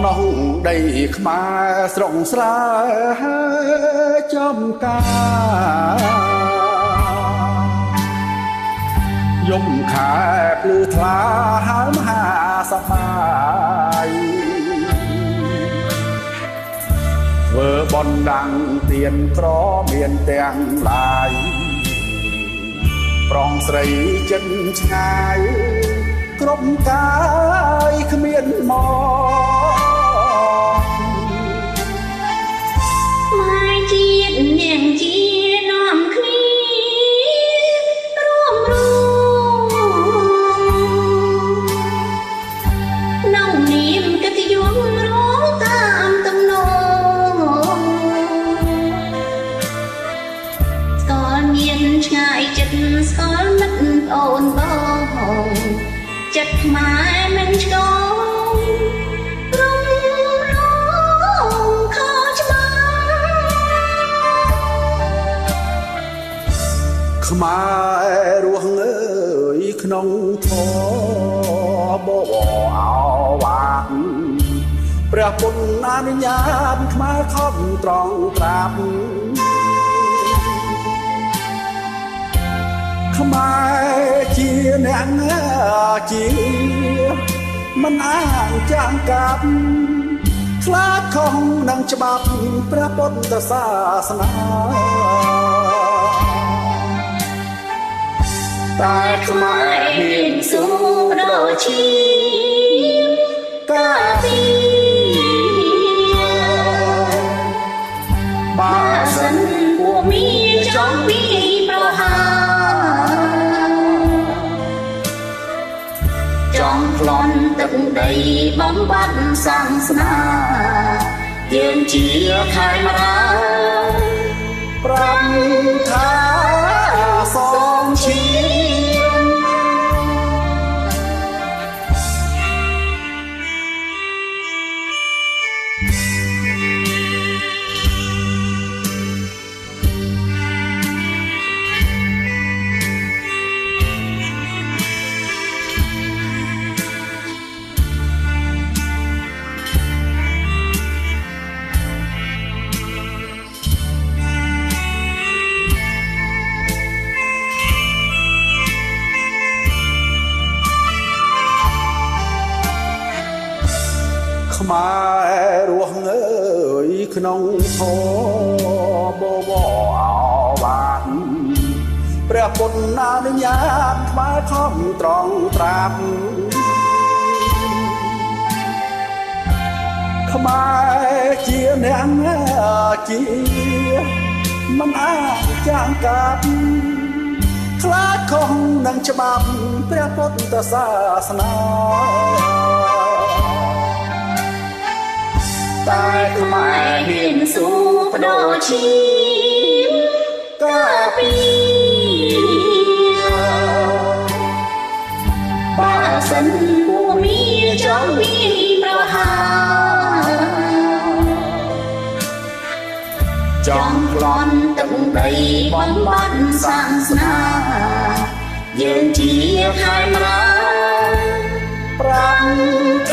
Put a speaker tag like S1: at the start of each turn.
S1: នោះដីខ្មែរស្រុកស្រែចំការយំខែភ្លឺថ្លាហើយមហាសប្បាយធ្វើបន់ដាំងទៀនក្រមានទាំងឡាយប្រងស្រីចិនឆ្ងាយគ្រប់កាយគ្មានមក
S2: ម៉ែជាតិនាងជានាំគ្នារួមនងនាមកិត្តិយសរងតាមទំនងស្គាល់មានឆ្ងាយចិត្តស្គាល់មិត្តប្អូនបងចិត្តខ្មែរមិនឆ្កងរំលងខោច្បាស់
S1: ខ្មែររស់អើយក្នុងធម៌បបអោវាក់ព្រះពុទ្ធអនុញ្ញាតខ្មែរខំត្រង់ត្រាប់ខ្មែរជាអ្នកជាមិនអាងចាងកាប់ខ្លាចខុសនឹងច្បាប់ព្រះពុទ្ធសាសនាតែខ្មែរហ៊ានស៊ូប្រឈីកាពីបើសិនពួកមានចង់ពីប្រហាចង់ប្លន់ទឹកដីបំបត្តិសាសនាយើងជាខេមរាប្រាប់ថាសំឈាមខ្មែររស់អើយក្នុងធម៌បបអោវាក់ព្រះពុទ្ធអនុញ្ញាតខ្មែរខំត្រង់ត្រាប់ខ្មែរជាអ្នកជាមិនអាចចាងកាប់ខ្លាចខុសនឹងច្បាប់ព្រះពុទ្ធសាសនាតែខ្មែរហ៊ានស៊ូបដូរឈាមកាពីបើសិនពួកមានចង់មានប្រហាចង់ប្លន់ទឹកដីបំបត្តិសាសនាយើងជាខេមរាប្រាប់